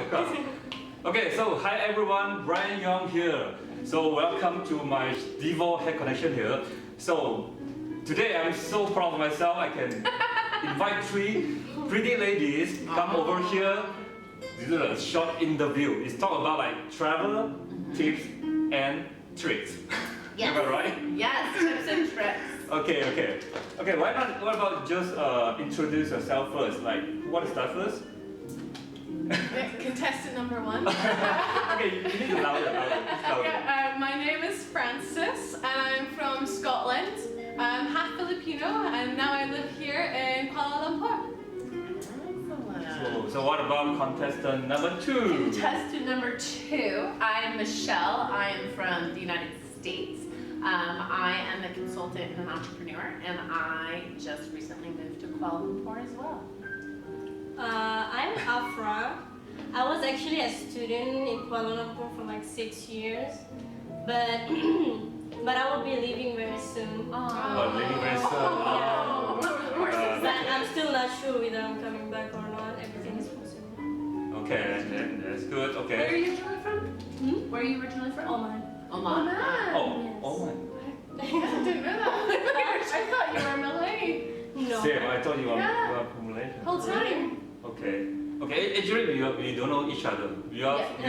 of course. Okay, so hi everyone, Brian Young here. So welcome to my Devo Head Connection here. So today I'm so proud of myself. I can invite three pretty ladies come over here. This is a short interview. It's talk about like travel, tips, and tricks. Yes. Am I right? Yes, tips and tricks. Okay. Why not? What about just introduce yourself first? Like, what is that first? Contestant number one. Okay, you need to louder. Yeah, my name is Francis and I'm from Scotland. I'm half Filipino and now I live here in Kuala Lumpur. So what about contestant number two? Contestant number two, I am Michelle. I am from the United States. I am a consultant and an entrepreneur, and I just recently moved to Kuala Lumpur as well. I'm Afra. I was actually a student in Kuala Lumpur for like 6 years, but I will be leaving very soon. Oh, leaving very soon. But I'm still not sure whether I'm coming back or not. Everything is possible. Okay, that's good. Okay. Where are you originally from? Where are you originally from? Oman. Oman. Oh my. I didn't know that. I thought you were Malay. No. Same. I thought you were Yeah. from Malaysia. Whole time. Okay. Actually, we don't know each other. We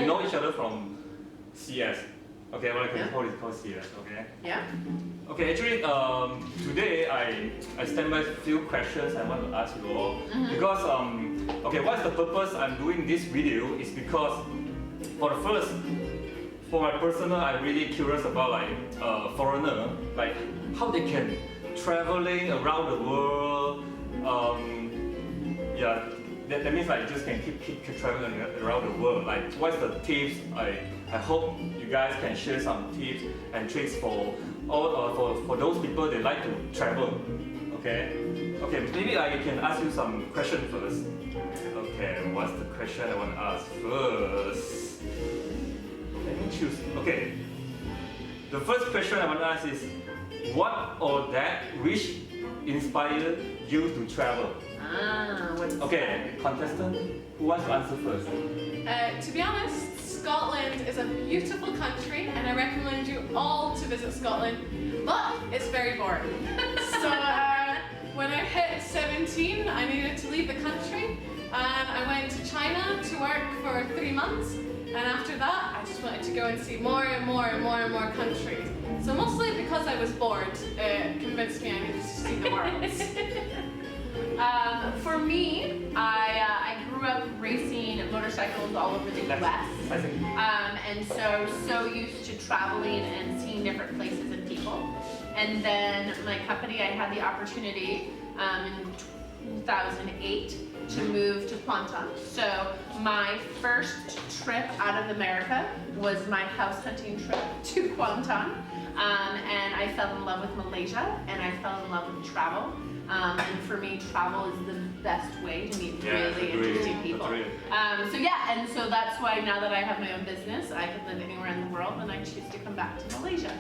know each other from CS. Okay, well, I can call it CS. Okay. Yeah. Okay. Actually, today I stand by a few questions I want to ask you all because okay, what's the purpose I'm doing this video is because for my personal, I'm really curious about like foreigner, like how they can traveling around the world. Yeah, that means like just can keep traveling around the world. Like what's the tips? I hope you guys can share some tips and tricks for all for those people that like to travel. Okay, maybe I can ask you some question first. Okay, what's the question I want to ask first? Let me choose. Okay. The first question I want to ask is, what or that which inspired you to travel? Okay, contestant, who wants to answer first? To be honest, Scotland is a beautiful country and I recommend you all to visit Scotland, but it's very boring. So when I hit 17, I needed to leave the country and I went to China to work for 3 months. And after that, I just wanted to go and see more and more countries. So mostly because I was bored, it convinced me I needed to see the world. For me, I grew up racing motorcycles all over the U.S. And so used to traveling and seeing different places and people. And then my company, I had the opportunity in 2008 to move to Kuantan. So my first trip out of America was my house hunting trip to Kuantan. And I fell in love with Malaysia and I fell in love with travel. And for me, travel is the best way to meet really interesting people. So that's why now that I have my own business, I can live anywhere in the world and I choose to come back to Malaysia.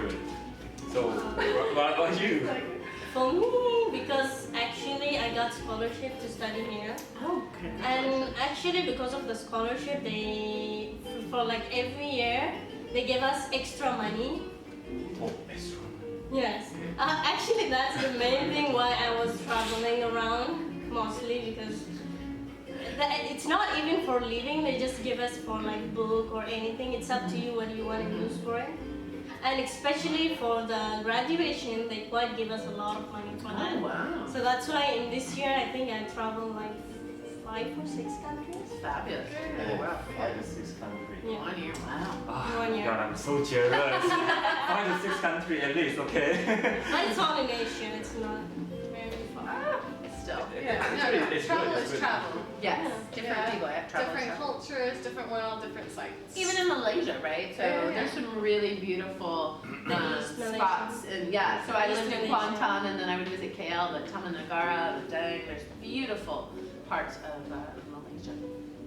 Good. So, what about you? For me, because actually I got scholarship to study here. Oh, And actually because of the scholarship, they, for like every year, they give us extra money. Oh, extra. Yes. Actually that's the main thing why I was traveling around, mostly because it's not even for living, they just give us for like book or anything. It's up to you what you want to use for it. And especially for the graduation, they quite give us a lot of money for that. Oh, wow. So that's why in this year, I think I traveled like 5 or 6 countries. Fabulous. Oh, wow. 5 to 6 countries. Yeah. 1 year, wow. 1 year. God, I'm so jealous. 5 to 6 countries at least, okay? But it's all in Asia, it's not very far. Still. Travel is travel. Yes, different people have travel. Different cultures, different world, different sites. Even in Malaysia, right? So there's some really beautiful spots. And so I lived in Kuantan and then I would visit KL, the Taman Negara, the Dang. There's beautiful parts of Malaysia.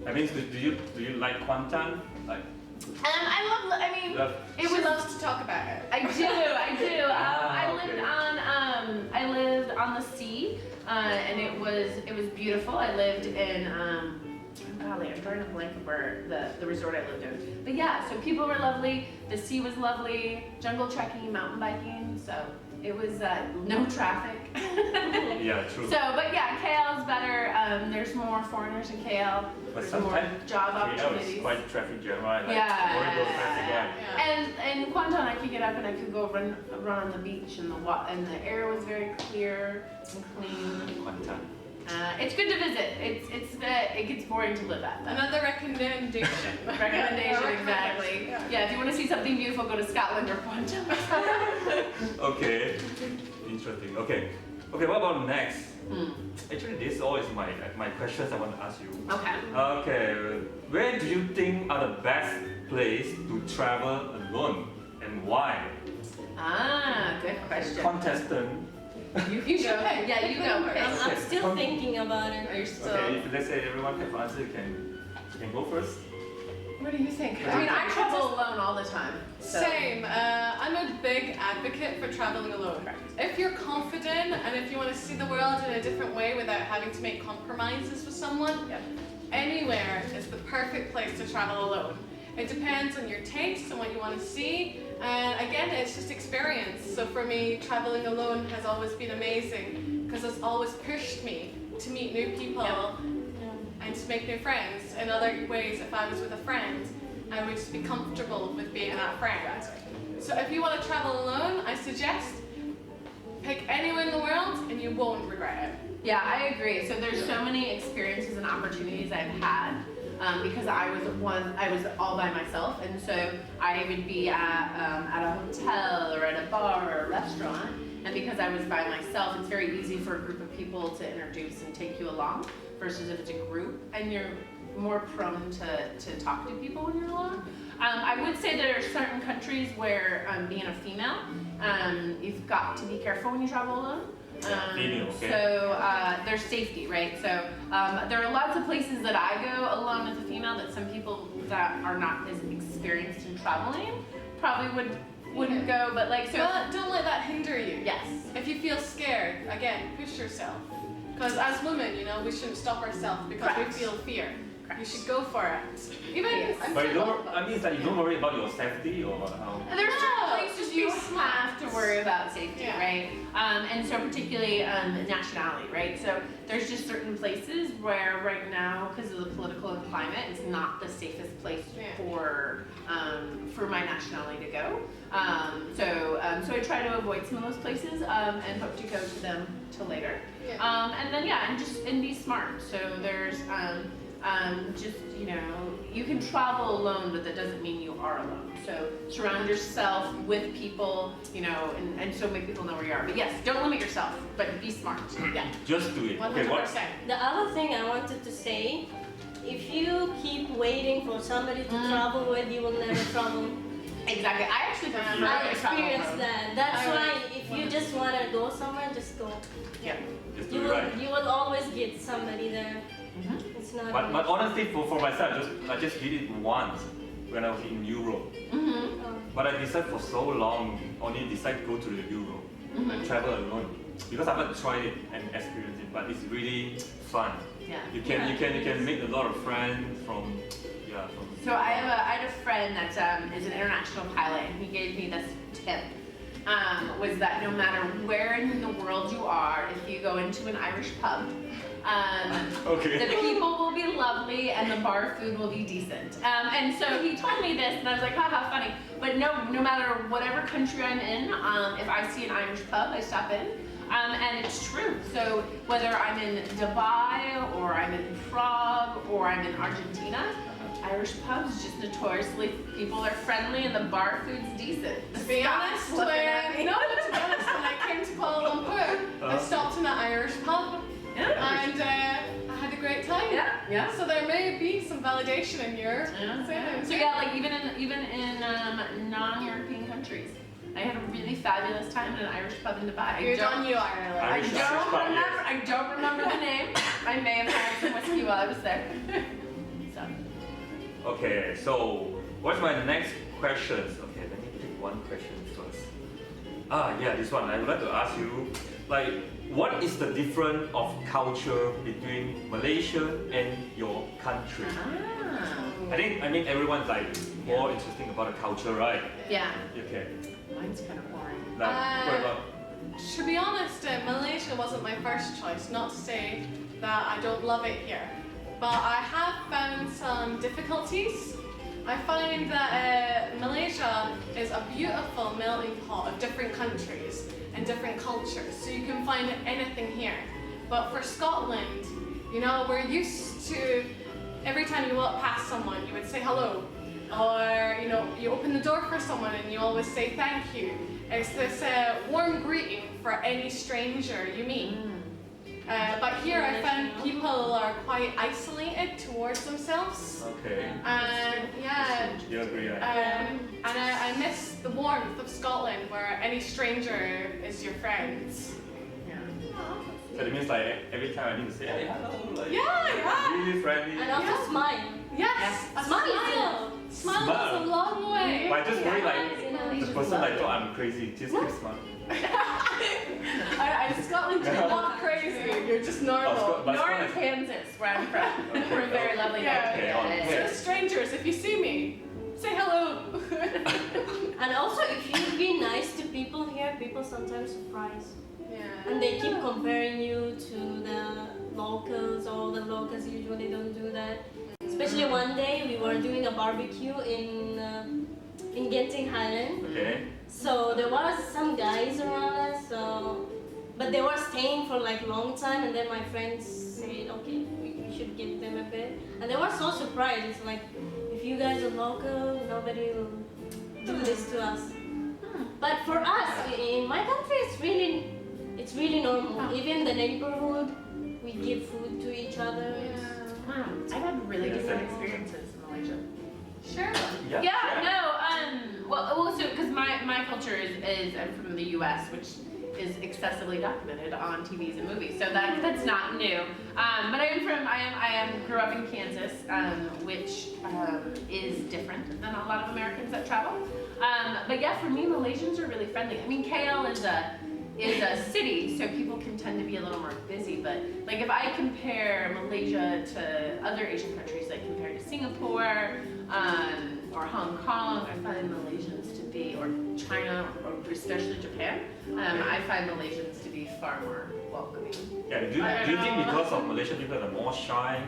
I mean, do you like Kuantan? Like, It was loves to talk about it. I do. I lived on the sea, and it was beautiful. I lived in drawing a blank of where the resort I lived in. But yeah, so people were lovely, the sea was lovely, jungle trekking, mountain biking, so it was no traffic. Yeah, true. So, but yeah, KL is better. There's more foreigners in KL. But There's more sometimes job KL opportunities. is quite traffic jam, right? Like Yeah. horrible traffic light. And in Kwanton, I could get up and I could go run on the beach, and the air was very clear and clean. Kuantan. It's good to visit. It gets boring to live at. Though. Another recommendation. Recommendation, exactly. Yeah. If you want to see something beautiful, go to Scotland or Kwanton. Okay, interesting. Okay, what about next? Actually, this is always my questions I want to ask you. Okay. Okay, where do you think are the best place to travel alone and why? Good question. Contestant. You should go. pick. Yeah, you go first. I'm still thinking about it. Are you still? Okay, if let's say everyone have answer, you can go first. What do you think? I mean, I travel alone all the time. So. Same. I'm a big advocate for traveling alone. If you're confident and if you want to see the world in a different way without having to make compromises with someone, Yep. anywhere is the perfect place to travel alone. It depends on your taste and what you want to see. And again, it's just experience. So for me, traveling alone has always been amazing because it's always pushed me to meet new people and to make new friends. In other ways, if I was with a friend, I would just be comfortable with being that friend. So if you want to travel alone, I suggest pick anywhere in the world and you won't regret it. Yeah, I agree. So there's so many experiences and opportunities I've had because I was all by myself, and so I would be at a hotel or at a bar or a restaurant, and because I was by myself, it's very easy for a group of people to introduce and take you along, versus if it's a group and you're more prone to talk to people when you're alone. I would say there are certain countries where being a female, you've got to be careful when you travel alone. Female, okay. So there's safety, right? So there are lots of places that I go alone as a female that some people that are not as experienced in traveling probably wouldn't go, but like so. But don't let that hinder you. Yes. If you feel scared, again, push yourself. Because as women, we shouldn't stop ourselves because Correct. we feel fear. Correct. You should go for it. Even Yes. I'm But you sure don't. I mean, it's like you don't worry about your safety or how. There's certain No, places just you be smart. have to worry about safety, Yeah. right? And so particularly nationality, right? So there's just certain places where right now, because of the political climate, it's not the safest place Yeah. for my nationality to go. So I try to avoid some of those places and hope to go to them till later. Yeah. And then and be smart. So there's just you can travel alone, but that doesn't mean you are alone. So surround yourself with people, and so make people know where you are. But yes, don't limit yourself, but be smart. Yeah. Just do it. Okay, 100%. what? The other thing I wanted to say, if you keep waiting for somebody to travel with, you will never travel. Exactly. I actually prefer I to travel experienced alone. that. That's I why would- if you just want to go somewhere, just go. Yeah. Just You do it will, right. you will always get somebody there. Mhm. It's not. But honestly, for myself, I just did it once when I was in Europe. Mhm. But I decided for so long, only decide to go to the Europe and travel alone because I haven't tried it and experienced it. But it's really fun. Yeah. You can make a lot of friends from. So I had a friend that is an international pilot, and he gave me this tip. Was that no matter where in the world you are, if you go into an Irish pub, Okay. the people will be lovely and the bar food will be decent. And so he told me this, and I was like, haha, funny. But no matter whatever country I'm in, if I see an Irish pub, I stop in. And it's true. So whether I'm in Dubai or I'm in Prague or I'm in Argentina, Irish pubs just notoriously people are friendly and the bar food's decent. To be honest, when I came to Kuala Lumpur, I stopped in an Irish pub Yeah. and I had a great time. Yeah. So there may be some validation in your saying. So yeah, like even in non-European countries, I had a really fabulous time in an Irish pub in Dubai. Good on you, Ireland. Irish pub, yes. I don't remember the name. I may have had some whiskey while I was there. So. Okay, so what's my next questions? Okay, let me pick one question first. Yeah, this one. I would like to ask you, like, what is the difference of culture between Malaysia and your country? I mean, everyone's like more interesting about the culture, right? Yeah. Okay. Mine's kind of boring. Like, what about? To be honest, Malaysia wasn't my first choice. Not to say that I don't love it here, but I have found some difficulties. I find that Malaysia is a beautiful melting pot of different countries and different cultures, so you can find anything here. But for Scotland, you know, we're used to every time you walk past someone, you would say hello, or you know, you open the door for someone and you always say thank you. It's this warm greeting for any stranger you meet. But here I found people are quite isolated towards themselves. Okay. And yeah. You agree, right? And I miss the warmth of Scotland where any stranger is your friend. So it means like every time I need to say, hey, hello, like, Yeah. really friendly. And also smile. Yes, a smile. Smile goes a long way. But I just worry like Yeah. the person like thought I'm crazy, just keep smiling. Scotland, you're not crazy. You're just normal. But North Scotland- Kansas, where I'm from. We're very lovely Yeah. guys. Okay. So strangers, if you see me, say hello. And also, if you be nice to people here, people sometimes surprise. Yeah. And they keep comparing you to the locals, or the locals usually don't do that. Especially one day we were doing a barbecue in Genting Highland. Okay. So there was some guys around us, but they were staying for like long time, and then my friends said, okay, we should give them a bit. And they were so surprised. It's like, if you guys are local, nobody will do this to us. But for us, in my country, it's really normal. Even the neighborhood, we give food to each other. Wow, I've had really different experiences in Malaysia. Sure. Yeah, no, well, so because my culture is I'm from the U.S., which is excessively documented on TVs and movies, so that's not new. But I grew up in Kansas, which is different than a lot of Americans that travel. But yeah, for me, Malaysians are really friendly. I mean, KL is a city, so people can tend to be a little more busy. But like if I compare Malaysia to other Asian countries, like compared to Singapore or Hong Kong, I find Malaysians to be, or China, or especially Japan, I find Malaysians to be far more welcoming. Yeah, do you think because of Malaysian people are more shy?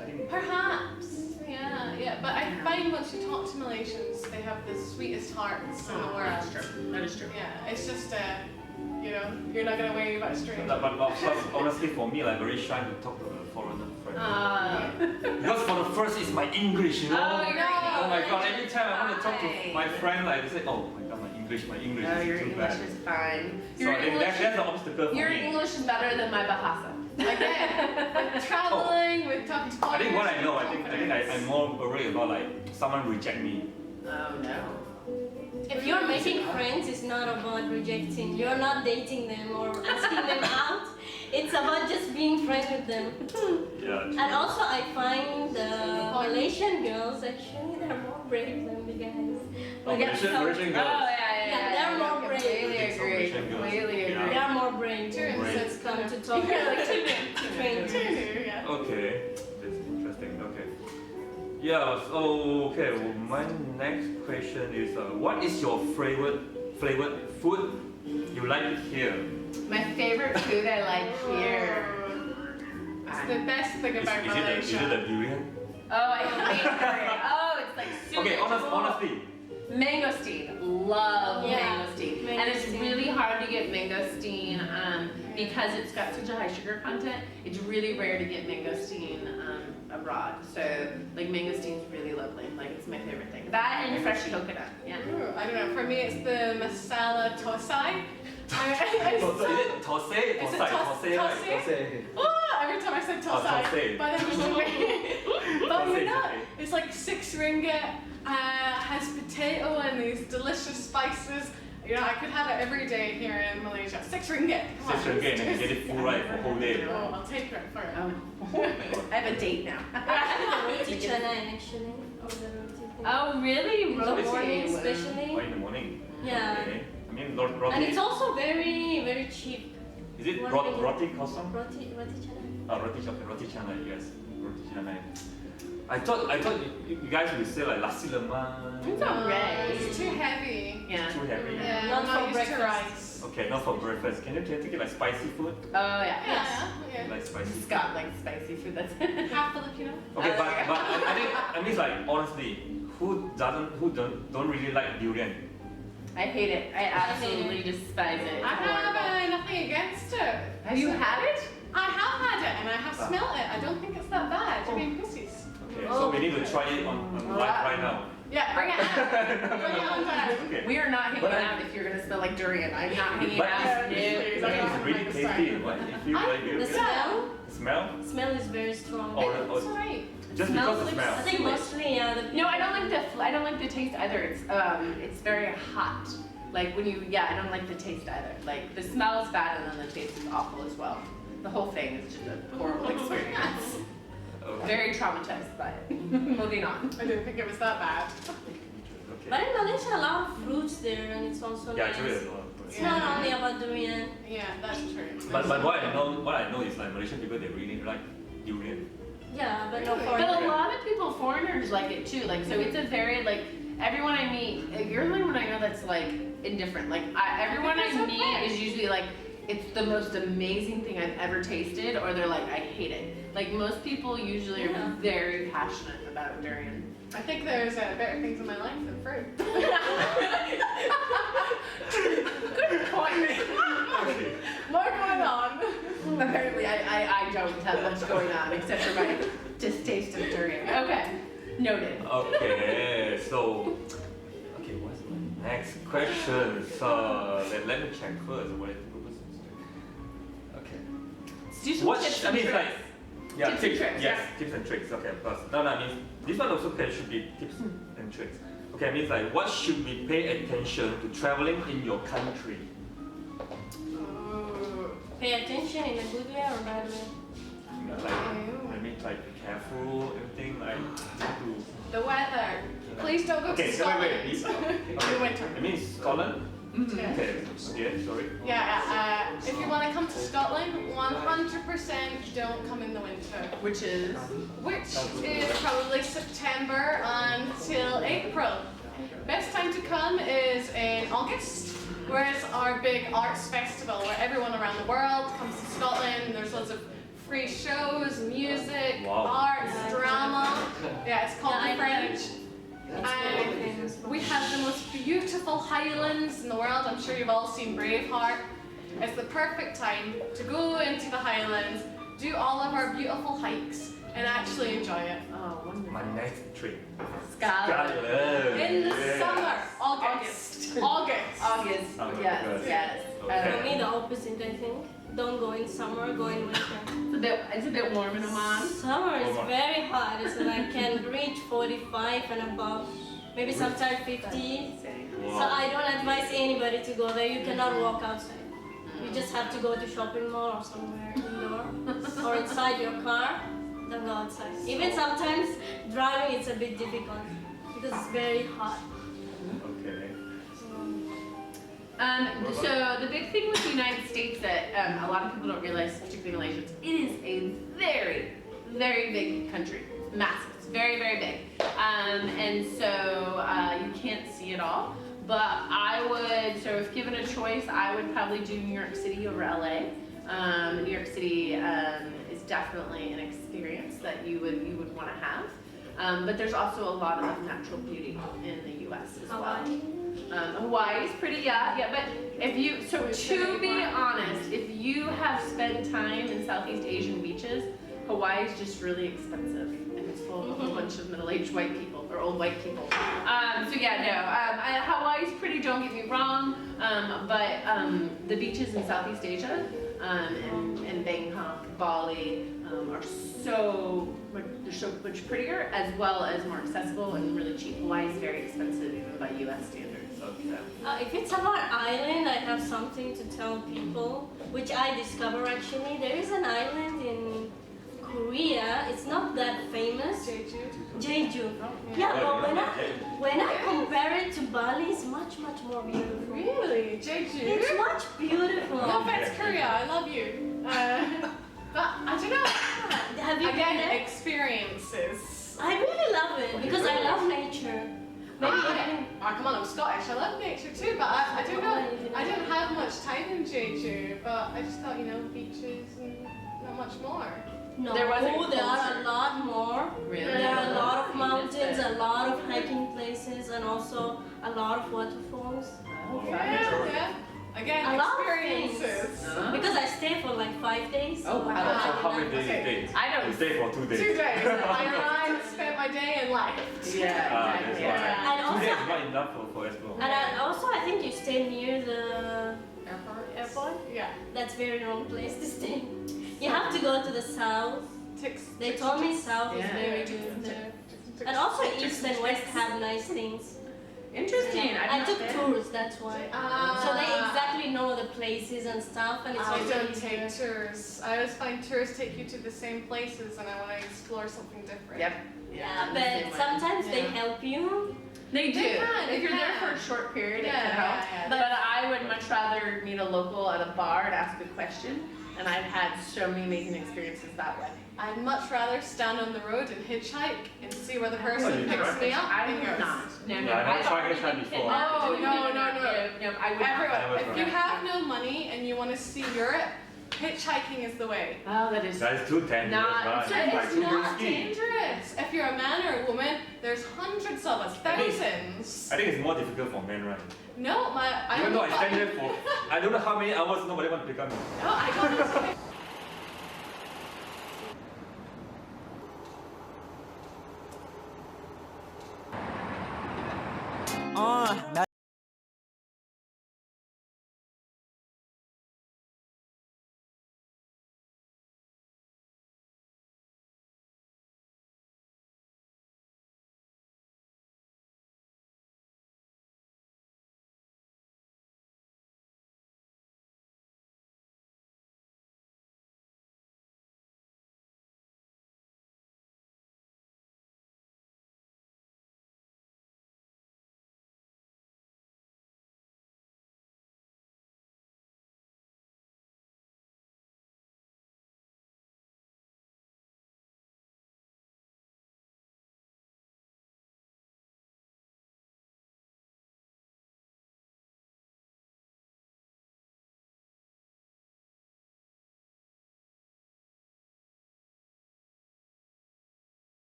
I think Perhaps. Yeah. But I find once you talk to Malaysians, they have the sweetest hearts in the world. That's true. That is true. Yeah, it's just you know, you're not gonna worry about strangers. but honestly for me, like very shy to talk to a foreigner friend. Because for the first it's my English, you know. Oh my god, every time I want to talk to my friend, like they say, oh my god, my English Oh, is your too English bad. is fine. So I think that's the obstacle for Your me. English is better than my Bahasa. Again, traveling with talking to I think what I know, I foreigners, think I'm more worried about like someone reject me. Oh no. If you're making friends, it's not about rejecting. You're not dating them or asking them out. It's about just being friends with them. Yeah. And also, I find the Malaysian girls actually they're more brave than the guys. Oh, Malaysian Oh girls. yeah. they're more brave. Completely agree. Malaysian girls. Completely Yeah. agree. They are more brave. Brave. So it's come to talk Like friends. yeah. Okay, that's interesting. Okay. Yeah. So okay, well, my next question is, what is your favorite food you like here? My favorite food I like here. It's the best thing about Is Malaysia. it the durian? Oh, I hate curry. Oh, it's like super. Okay, honestly. Mangosteen, love Yeah, mangosteen. And it's mangosteen. really hard to get mangosteen because it's got such a high sugar content. It's really rare to get mangosteen abroad. So like mangosteen's really lovely. Like it's my favorite thing. That and fresh coconut. Yeah. Ooh, I don't know. For me, it's the masala tosai. Is it tosai? Is it tosai? Oh, every time I said tosai, tosai. but then but Tosai you is know, okay. it's like 6 ringgit. Has potato and these delicious spices. You know, I could have it every day here in Malaysia. 6 ringgit. Come on, 6 ringgit and you get it full right for a whole day. Oh, I'll take it for it. I have a date now. Roti canai actually. Or the roti thing. Oh really? In the Roti. morning Oh, especially. in the morning. Yeah. Okay. I mean, roti. And it's also very, very cheap. Is it One roti, thing- roti kosong? Roti canai. Roti canai, yes. Roti canai. I thought you guys would say like nasi lemak. It's alright. It's too heavy. Yeah. Too heavy. Yeah, Not I'm not for used to breakfast. rice. Okay, not for breakfast. Can you take it like spicy food? Oh yeah. Yeah. Like spicy food. Scott likes spicy food. That's Half Filipino. Okay, but yeah. I think I mean like honestly, who don't really like durian? I hate it. I absolutely despise it. It's I horrible. have nothing against it. Have you had it? I have had it and I have smelt it. I don't think it's that bad. You're being pussies. Okay, so we need to try it on live right now. Yeah, bring it out. Bring it on down. Okay. We are not hanging But out if you're gonna smell like durian. I'm not hanging But out. it's really tasty. What? If you like The it, smell? smell? Smell is very strong. Or It's alright. just Smells because of like smell? I think mostly, yeah. No, I don't like I don't like the taste either. It's very hot. Like when you, I don't like the taste either. Like the smell is bad and then the taste is awful as well. The whole thing is just a horrible experience. Okay. Very traumatized by it. Moving on. I didn't think it was that bad. But in Malaysia, a lot of fruits there, and it's also Yeah, nice. actually a lot. It's not only about durian. Yeah, that's true. But what I know is like Malaysian people they really like durian. Yeah, but no Really? But a foreign. lot of people, foreigners, like it too. Like so, it's a very like everyone I meet. You're the only one I know that's like indifferent. Like everyone I That's meet okay. is usually like it's the most amazing thing I've ever tasted, or they're like I hate it. Like most people usually are Yeah. very passionate about durian. I think there's better things in my life than fruit. Good point. More going on. Apparently, I don't have much going on except for my distaste of durian. Okay, noted. Okay, so what's my next question? So let me check first. Okay. Do some What tips I and mean tricks. like yeah, Tips and tricks, yes, yeah. tips and tricks. Okay, first. No, I mean this one also should be tips and tricks. Okay, I mean like what should we pay attention to traveling in your country? Pay attention in a good way or bad way. You know, like I mean like be careful, everything like to The weather. Please don't go okay, to so Scotland. wait. In the winter. I mean Scotland? Yeah. Okay, again, sorry. Yeah, if you want to come to Scotland, 100% don't come in the winter. Which is Which is probably September until April. Best time to come is in August, where it's our big arts festival where everyone around the world comes to Scotland. There's lots of free shows, music, Wow. arts, drama. Yeah, it's called Yeah, the I know. French. It's And very famous. we have the most beautiful highlands in the world. I'm sure you've all seen Braveheart. It's the perfect time to go into the highlands, do all of our beautiful hikes, and actually enjoy it. oh wonderful. My next trip. Scotland. Scotland. In the yes. summer, August. August. August. August, Yes, yes. yes. Okay. For me, the opposite, I think. Don't go in summer, go in winter. It's a bit warm in Oman. Summer is Oman. very hot. It's like can reach 45 and above. Maybe sometimes 50. So I don't advise anybody to go there. You cannot walk outside. You just have to go to shopping mall or somewhere indoor or inside your car. Don't go outside. Even sometimes driving it's a bit difficult because it's very hot. Okay. So the big thing with the United States that a lot of people don't realize, particularly Malaysians, it is a very, very big country. Massive. It's very, very big. And so you can't see it all. But I would, so if given a choice, I would probably do New York City over LA. New York City is definitely an experience that you would want to have. But there's also a lot of natural beauty in the U.S. as well. Hawaii. Hawaii's pretty, yeah. But if you, so to be honest, if you have spent time in Southeast Asian beaches, Hawaii is just really expensive, and it's full of a bunch of middle-aged white people or old white people. So yeah, no, Hawaii's pretty. Don't get me wrong, but the beaches in Southeast Asia and Bangkok, Bali are so much prettier, as well as more accessible and really cheap. Hawaii is very expensive even by U.S. standards. If it's about island, I have something to tell people, which I discovered actually. There is an island Korea, it's not that famous. Jeju. Jeju. Yeah, but when I compare it to Bali, it's much more beautiful. Really? Jeju? It's much beautiful. No offense, Korea, I love you. But I don't know. Have you been Again, there? experiences. I really love it because I love nature. Maybe Come on, I'm Scottish. I love nature too, but I don't know. I didn't have much time in Jeju, but I just thought, beaches and not much more. no, There wasn't there are closer. a lot more. Really? There are a lot of You missed mountains, it. a lot of hiking places, and also a lot of waterfalls. Yeah. Again, A lot of things. experiences. Because I stayed for like 5 days. Oh, wow. So how many days Okay. you stay? I don't- You stay for 2 days. 2 days. I spent my day and left. Yeah, That's exactly. why. Yeah. And 2 days also- is not enough for explore. And I think you stay near the airport. Yeah. That's very wrong place to stay. You have to go to the south. They told me south is Yeah. very good there. And also east and west have nice things. Interesting. I I've took not been. tours, that's why. So they exactly know the places and stuff, and it's I also don't easier. take tours. I always find tours take you to the same places, and I want to explore something different. Yep. Yeah, I'm the same but way. sometimes they Yeah. help you. They do. can, If you're there can. for a short period, it Yeah, can help. yeah, yeah. But I would much rather meet a local at a bar and ask a question. And I've had so many amazing experiences that way. I'd much rather stand on the road and hitchhike and see where the Oh, person you picks tried? me up. I and would goes. not. No, no. Yeah, I never I've tried already hitchhike been before. kidnapped. Oh, no, no, no. No, I would not. Everyone, Never if you tried. have no money and you want to see Europe, hitchhiking is the way. Oh, that is. That is too dangerous, Not- right? it's Like It's too not risky. dangerous. If you're a man or a woman, there's hundreds of us, thousands. I think it's more difficult for men, right? No, I Even though I don't stand there for, I don't know how many hours, nobody want to pick up me. No, I got into